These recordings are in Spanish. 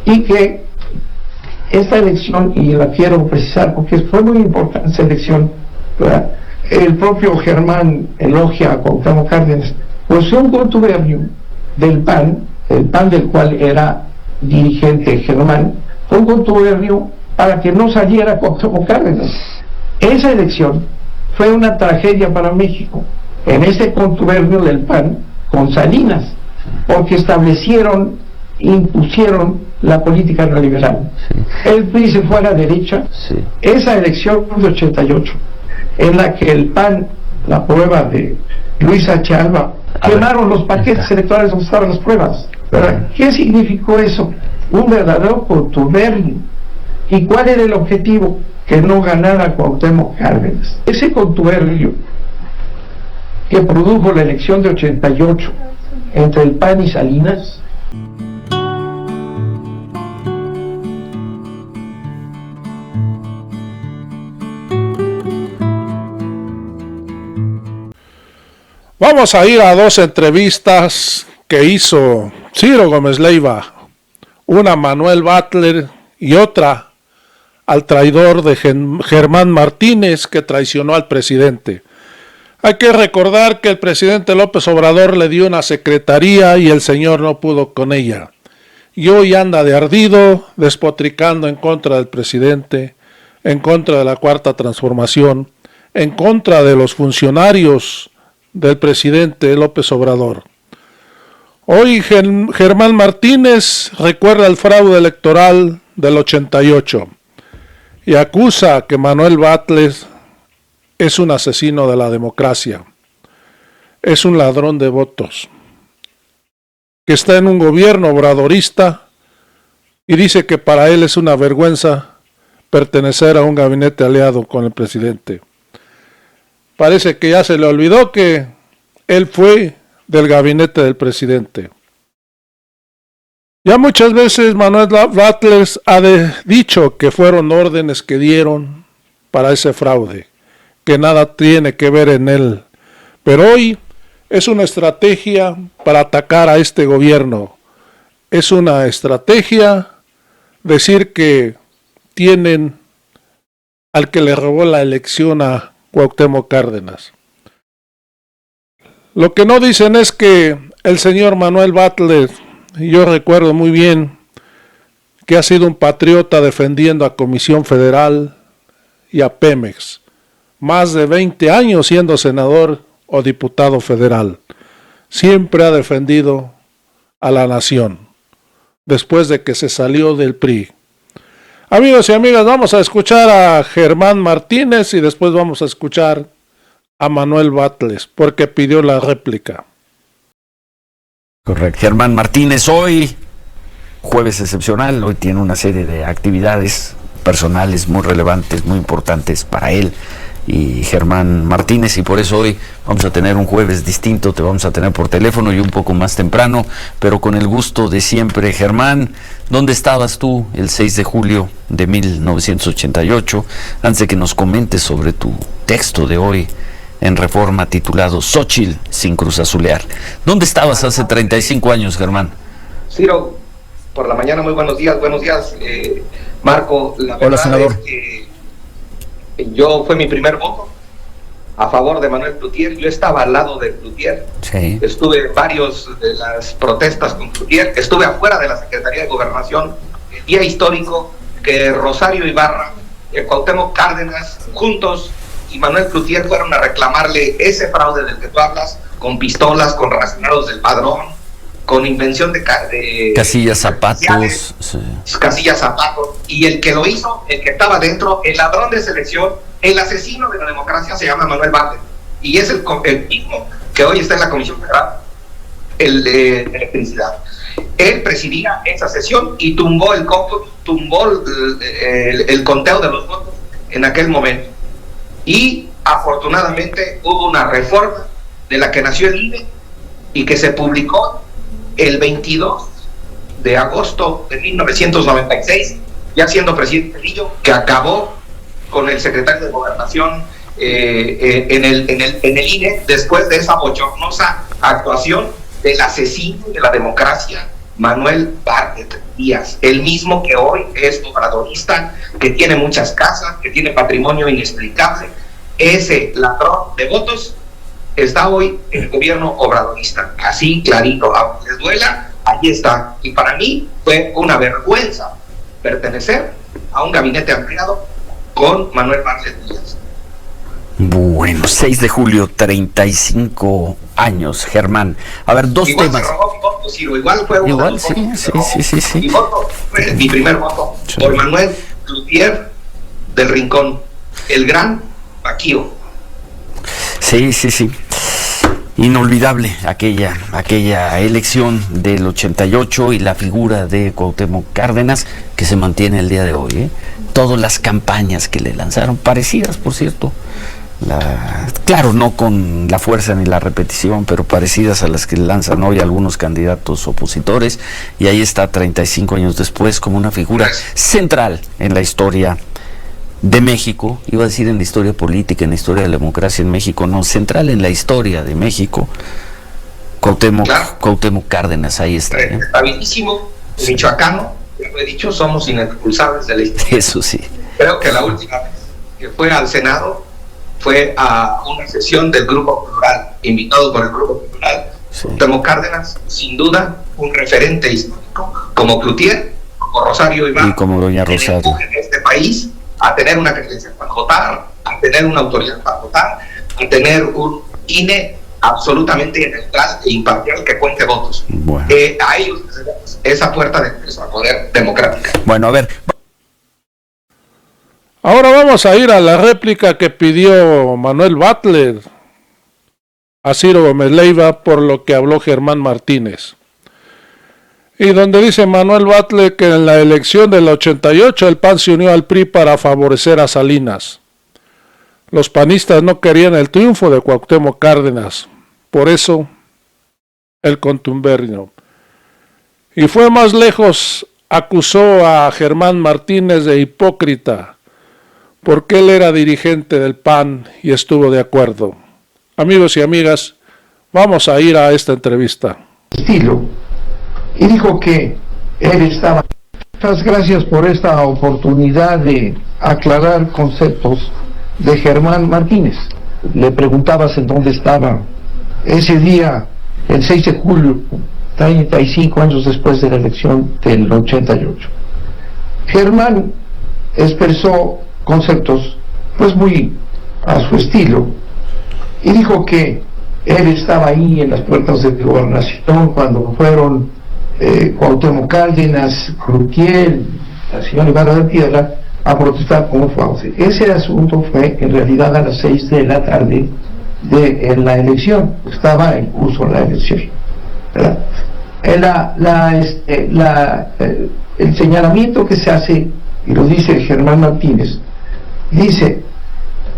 y que esta elección, y la quiero precisar porque fue muy importante esa elección, ¿verdad? El propio Germán elogia a Cuauhtémoc Cárdenas, pues fue un contubernio del PAN, el PAN del cual era dirigente Germán, fue un contubernio para que no saliera Cuauhtémoc Cárdenas. Esa elección fue una tragedia para México, en ese contubernio del PAN con Salinas, porque impusieron la política neoliberal. El PRI se fue a la derecha. Esa elección de 88, en la que el PAN, la prueba de Luis H. Alba, quemaron los paquetes electorales donde estaban las pruebas, ¿verdad? ¿Qué significó eso? Un verdadero contubernio. ¿Y cuál era el objetivo? Que no ganara Cuauhtémoc Cárdenas. Ese contubernio que produjo la elección de 88 entre el PAN y Salinas, vamos a ir a dos entrevistas que hizo Ciro Gómez Leiva, una a Manuel Butler y otra al traidor de Germán Martínez, que traicionó al presidente. Hay que recordar que el presidente López Obrador le dio una secretaría y el señor no pudo con ella. Y hoy anda de ardido, despotricando en contra del presidente, en contra de la Cuarta Transformación, en contra de los funcionarios del presidente López Obrador. Hoy Germán Martínez recuerda el fraude electoral del 88 y acusa que Manuel Butler es un asesino de la democracia, es un ladrón de votos, que está en un gobierno obradorista y dice que para él es una vergüenza pertenecer a un gabinete aliado con el presidente. Parece que ya se le olvidó que él fue del gabinete del presidente. Ya muchas veces Manuel Butler ha dicho que fueron órdenes que dieron para ese fraude, que nada tiene que ver en él. Pero hoy es una estrategia para atacar a este gobierno. Es una estrategia decir que tienen al que le robó la elección a Cuauhtémoc Cárdenas. Lo que no dicen es que el señor Manuel Butler, yo recuerdo muy bien que ha sido un patriota defendiendo a Comisión Federal y a Pemex, más de 20 años siendo senador o diputado federal. Siempre ha defendido a la nación, después de que se salió del PRI. Amigos y amigas, vamos a escuchar a Germán Martínez y después vamos a escuchar a Manuel Butler, porque pidió la réplica. Correcto. Germán Martínez, hoy, jueves excepcional, hoy tiene una serie de actividades personales muy relevantes, muy importantes para él y Germán Martínez, y por eso hoy vamos a tener un jueves distinto, te vamos a tener por teléfono y un poco más temprano, pero con el gusto de siempre. Germán, ¿dónde estabas tú el 6 de julio de 1988? Antes de que nos comentes sobre tu texto de hoy en Reforma titulado Xóchitl sin cruzazulear. ¿Dónde estabas hace 35 años, Germán? Ciro, por la mañana, muy buenos días, Marco. La verdad, hola, senador. Es que yo fue mi primer voto a favor de Manuel Cloutier. Yo estaba al lado de Cloutier. Sí. Estuve en varios de las protestas con Cloutier. Estuve afuera de la Secretaría de Gobernación el día histórico que Rosario Ibarra, Cuauhtémoc Cárdenas, juntos y Manuel Cloutier fueron a reclamarle ese fraude del que tú hablas, con pistolas, con racionados del padrón, con invención de casillas zapatos, sí. Casillas zapatos, y el que lo hizo, el que estaba dentro, el ladrón de selección, el asesino de la democracia, se llama Manuel Butler, y es el mismo que hoy está en la Comisión Federal de Electricidad. Él presidía esa sesión y tumbó el conteo de los votos en aquel momento. Y afortunadamente hubo una reforma de la que nació el INE y que se publicó el 22 de agosto de 1996, ya siendo presidente Lillo, que acabó con el secretario de Gobernación en el INE, después de esa bochornosa actuación del asesino de la democracia, Manuel Bartlett Díaz, el mismo que hoy es obradorista, que tiene muchas casas, que tiene patrimonio inexplicable. Ese ladrón de votos está hoy en el gobierno obradorista, así clarito, aunque les duela, ahí está. Y para mí fue una vergüenza pertenecer a un gabinete ampliado con Manuel Bartlett Díaz. Bueno, 6 de julio, 35 años, Germán. A ver, dos igual temas. Se robó mi voto, Ciro, igual fue uno Igual, de los sí, votos que sí, se robó. sí. Mi voto fue mi primer voto, Sí. por Manuel Cloutier del Rincón, el gran Paquío. Sí. Inolvidable aquella elección del 88 y la figura de Cuauhtémoc Cárdenas que se mantiene el día de hoy, ¿eh? Todas las campañas que le lanzaron, parecidas, por cierto. Claro, no con la fuerza ni la repetición, pero parecidas a las que lanzan hoy algunos candidatos opositores, y ahí está 35 años después como una figura central en la historia de México, iba a decir en la historia política, en la historia de la democracia en México, no, central en la historia de México. Cuauhtémoc Cárdenas, ahí está. Estabilísimo, michoacano, ya lo he dicho, somos inexpulsables de la historia. Eso sí. Creo que la última vez que fue al Senado fue a una sesión del Grupo Plural, invitado por el Grupo Plural. Sí. Cuauhtémoc Cárdenas, sin duda, un referente histórico, como Cloutier, como Rosario Ibarra, Y como doña Rosario. en este país a tener una credencial para votar, a tener una autoridad para votar, a tener un INE absolutamente neutral e imparcial que cuente votos. Bueno. A ellos les damos esa puerta de acceso al poder democrático. Bueno, a ver. Ahora vamos a ir a la réplica que pidió Manuel Bartlett a Ciro Gómez Leiva por lo que habló Germán Martínez. Y donde dice Manuel Bartlett que en la elección del 88 el PAN se unió al PRI para favorecer a Salinas. Los panistas no querían el triunfo de Cuauhtémoc Cárdenas, por eso el contubernio. Y fue más lejos, acusó a Germán Martínez de hipócrita, porque él era dirigente del PAN y estuvo de acuerdo. Amigos y amigas, vamos a ir a esta entrevista. Y dijo que él estaba. Muchas gracias por esta oportunidad de aclarar conceptos de Germán Martínez. Le preguntabas en dónde estaba ese día, el 6 de julio, 35 años después de la elección del 88. Germán expresó conceptos pues muy a su estilo y dijo que él estaba ahí en las puertas de gobernación cuando fueron Cuauhtémoc Cárdenas, Cloutier, la señora Ibarra de Piedra a protestar con Fauci. Ese asunto fue en realidad a las 6 de la tarde en la elección, estaba en curso la elección, ¿verdad? El señalamiento que se hace, y lo dice Germán Martínez, dice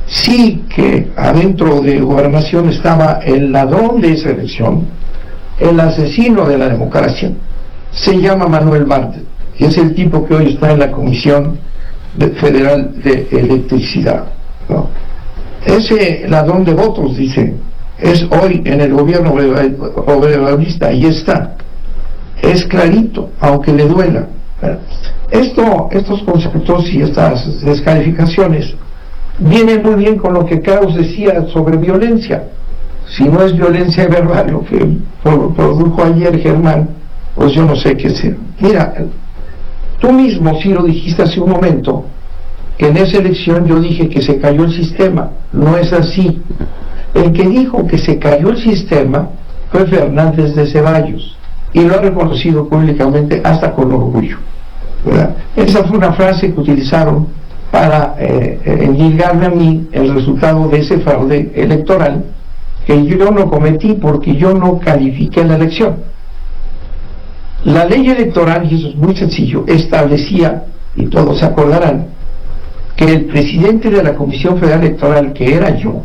sí que adentro de gobernación estaba el ladrón de esa elección, el asesino de la democracia, se llama Manuel Bartlett, y es el tipo que hoy está en la Comisión Federal de Electricidad, ¿no? Ese ladrón de votos, dice, es hoy en el gobierno obradorista, y está, es clarito, aunque le duela. Estos conceptos y estas descalificaciones vienen muy bien con lo que Kraus decía sobre violencia. Si no es violencia verbal lo que produjo ayer Germán, pues yo no sé qué sea. Mira, tú mismo, Ciro, dijiste hace un momento que en esa elección yo dije que se cayó el sistema. No es así. El que dijo que se cayó el sistema fue Fernández de Ceballos, y lo ha reconocido públicamente hasta con orgullo, ¿verdad? Esa fue una frase que utilizaron para endilgarme a mí el resultado de ese fraude electoral que yo no cometí porque yo no califiqué la elección. La ley electoral, y eso es muy sencillo, establecía, y todos se acordarán, que el presidente de la Comisión Federal Electoral, que era yo,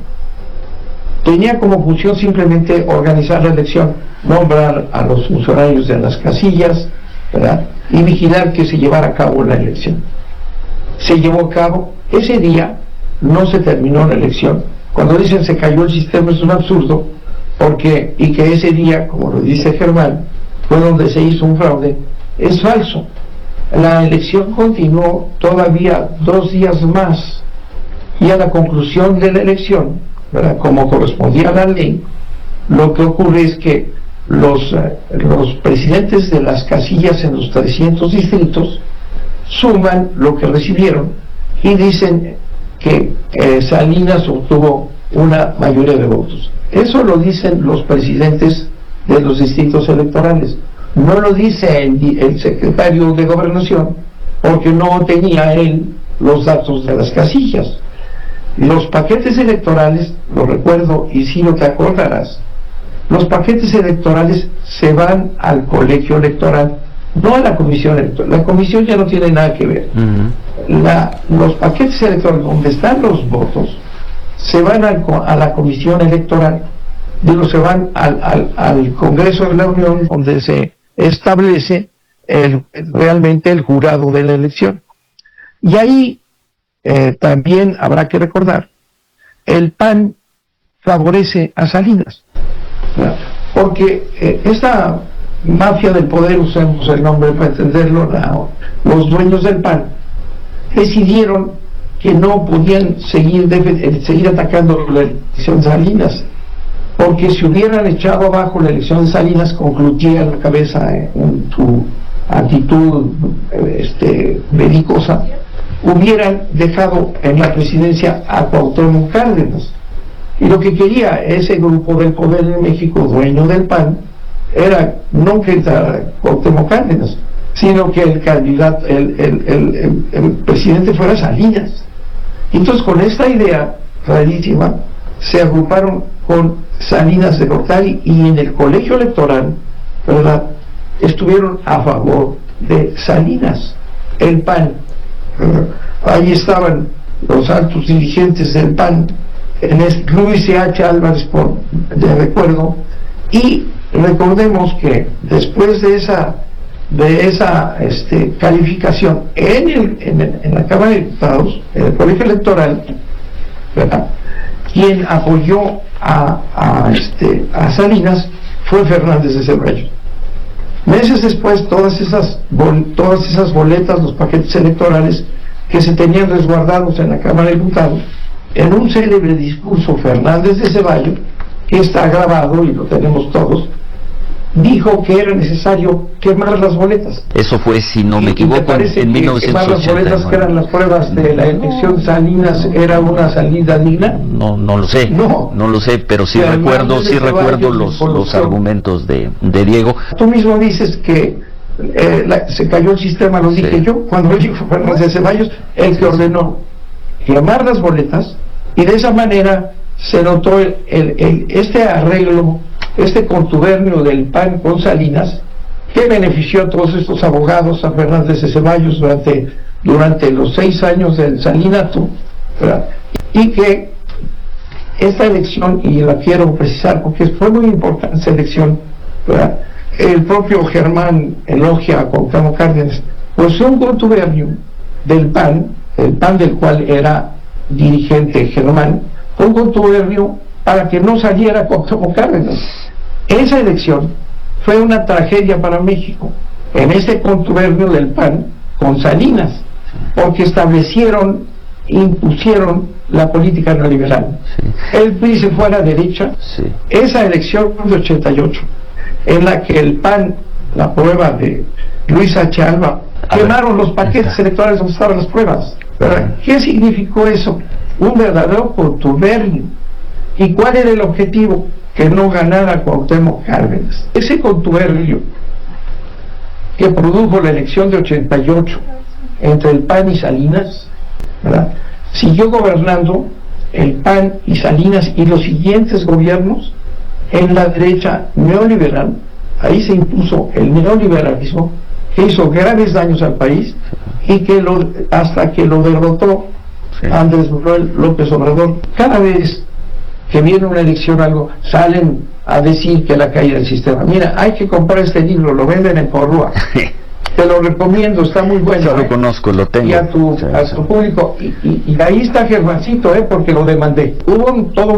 tenía como función simplemente organizar la elección, nombrar a los funcionarios de las casillas, ¿verdad?, y vigilar que se llevara a cabo la elección. Se llevó a cabo, ese día no se terminó la elección. Cuando dicen se cayó el sistema es un absurdo, porque, y que ese día, como lo dice Germán, fue donde se hizo un fraude, es falso. La elección continuó todavía 2 días más, y a la conclusión de la elección, ¿verdad?, como correspondía a la ley, lo que ocurre es que los presidentes de las casillas en los 300 distritos suman lo que recibieron y dicen que Salinas obtuvo una mayoría de votos. Eso lo dicen los presidentes de los distritos electorales. No lo dice el secretario de Gobernación, porque no tenía él los datos de las casillas. Los paquetes electorales, lo recuerdo y si no te acordarás, los paquetes electorales se van al colegio electoral, no a la comisión electoral. La comisión ya no tiene nada que ver. Los paquetes electorales donde están los votos se van a la comisión electoral, se van al Congreso de la Unión, donde se establece realmente el jurado de la elección. Y ahí también habrá que recordar, el PAN favorece a Salinas, porque esta mafia del poder, usemos el nombre para entenderlo, los dueños del PAN decidieron que no podían seguir atacando la elección de Salinas, porque si hubieran echado abajo la elección de Salinas con Cloutier a la cabeza en su actitud belicosa, hubieran dejado en la presidencia a Cuauhtémoc Cárdenas. Y lo que quería ese grupo del poder en México, dueño del PAN, era no que Cuauhtémoc Cárdenas, sino que el candidato, el presidente fuera Salinas. Entonces, con esta idea rarísima, se agruparon con Salinas de Gortari, y en el colegio electoral, ¿verdad?, estuvieron a favor de Salinas, el PAN. Ahí estaban los altos dirigentes del PAN, Luis H. Álvarez, de recuerdo, y recordemos que después de esa calificación en la Cámara de Diputados, en el colegio electoral, ¿verdad?, quien apoyó a Salinas fue Fernández de Ceballos. Meses después, todas esas boletas, los paquetes electorales que se tenían resguardados en la Cámara de Diputados, en un célebre discurso, Fernández de Ceballos, que está grabado y lo tenemos todos, dijo que era necesario quemar las boletas. Eso fue, si no me equivoco, en 1980. ¿Quemar las boletas, que eran las pruebas de la elección de Salinas, era una salida digna? No lo sé. No lo sé, pero sí recuerdo los argumentos de Diego. Tú mismo dices que se cayó el sistema, lo dije yo, cuando dijo Fernández de Ceballos, el que ordenó quemar las boletas, y de esa manera se notó este arreglo, este contubernio del PAN con Salinas, que benefició a todos estos abogados, a Fernández de Ceballos durante los 6 años del salinato, ¿verdad?, y que esta elección, y la quiero precisar porque fue muy importante esa elección, ¿verdad?, el propio Germán elogia a Cuauhtémoc Cárdenas, pues fue un contubernio del PAN, el PAN del cual era dirigente Germán, fue un contubernio para que no saliera Cuauhtémoc Cárdenas. Esa elección fue una tragedia para México, en ese contubernio del PAN con Salinas, porque impusieron la política neoliberal. El PRI se fue a la derecha. Esa elección de 88, en la que el PAN, la prueba de Luis H. Alba, quemaron los paquetes electorales donde estaban las pruebas, ¿verdad? ¿Qué significó eso? Un verdadero contubernio. ¿Y cuál era el objetivo? Que no ganara Cuauhtémoc Cárdenas. Ese contubernio que produjo la elección de 88 entre el PAN y Salinas, ¿verdad?, siguió gobernando el PAN y Salinas y los siguientes gobiernos en la derecha neoliberal. Ahí se impuso el neoliberalismo, que hizo graves daños al país, y que hasta que lo derrotó Andrés Manuel López Obrador. Cada vez que viene una elección salen a decir que la caída del sistema. Mira, hay que comprar este libro, lo venden en Porrúa. te lo recomiendo, está muy bueno. Yo lo conozco, lo tengo. Y a tu público, y ahí está Germancito, porque lo demandé. Hubo todo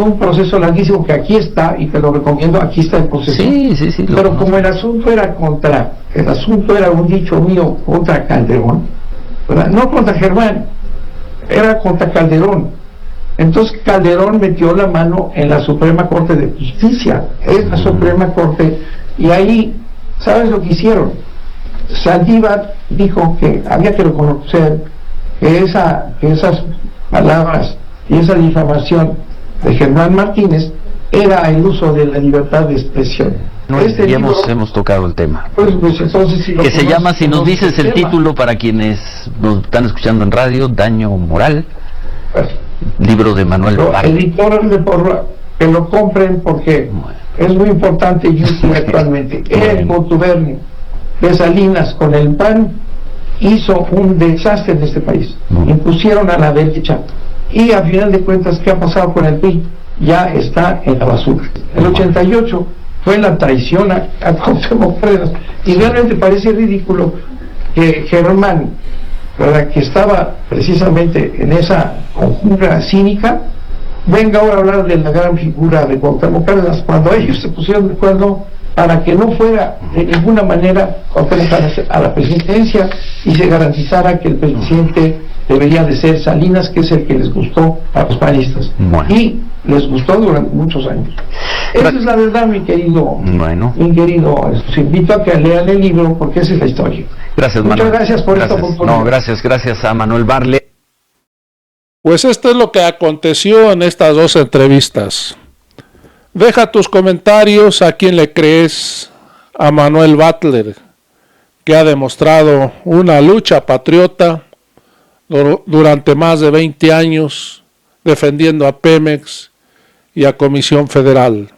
un proceso larguísimo que aquí está, y te lo recomiendo, aquí está el proceso. Sí, pero conozco. Como el asunto era un dicho mío contra Calderón, ¿verdad? No contra Germán, era contra Calderón. Entonces Calderón metió la mano en la Suprema Corte de Justicia, es la Suprema Corte, y ahí, ¿sabes lo que hicieron? Saldívar dijo que había que reconocer que esas palabras y esa difamación de Germán Martínez era el uso de la libertad de expresión. Hemos tocado el tema. Pues entonces, si que se llama, si nos dices el título para quienes nos están escuchando en radio, Daño Moral, libro de Manuel Bartlett. Editores de Porra, que lo compren porque es muy importante YouTube actualmente. El contubernio de Salinas con el PAN hizo un desastre en este país. Impusieron a la derecha, y a final de cuentas, ¿qué ha pasado con el PRI? Ya está en la basura. El 88 fue la traición a Cuauhtémoc Cárdenas, y realmente parece ridículo que Germán, ¿verdad?, que estaba precisamente en esa conjuntura cínica, venga ahora a hablar de la gran figura de Cuauhtémoc Cárdenas, cuando ellos se pusieron de acuerdo para que no fuera de ninguna manera Cuauhtémoc Cárdenas a la presidencia, y se garantizara que el presidente debería de ser Salinas, que es el que les gustó a los panistas. Y les gustó durante muchos años. Esa es la verdad, mi querido. Os invito a que lean el libro, porque esa es la historia. Gracias, Muchas gracias por esta oportunidad. No, gracias a Manuel Bartlett. Pues esto es lo que aconteció en estas dos entrevistas. Deja tus comentarios a quién le crees, a Manuel Bartlett, que ha demostrado una lucha patriota durante más de 20 años, defendiendo a Pemex y a Comisión Federal.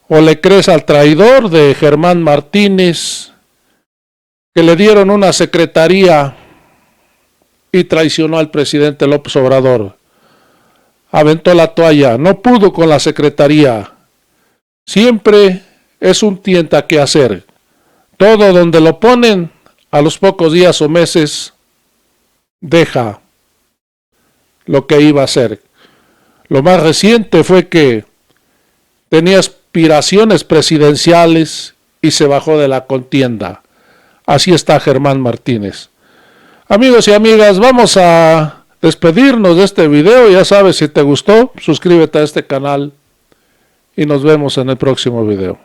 ¿O le crees al traidor de Germán Martínez, que le dieron una secretaría y traicionó al presidente López Obrador? Aventó la toalla, no pudo con la secretaría. Siempre es un tienta que hacer. Todo donde lo ponen, a los pocos días o meses, deja lo que iba a hacer. Lo más reciente fue que tenía aspiraciones presidenciales y se bajó de la contienda. Así está Germán Martínez. Amigos y amigas, vamos a despedirnos de este video. Ya sabes, si te gustó, suscríbete a este canal y nos vemos en el próximo video.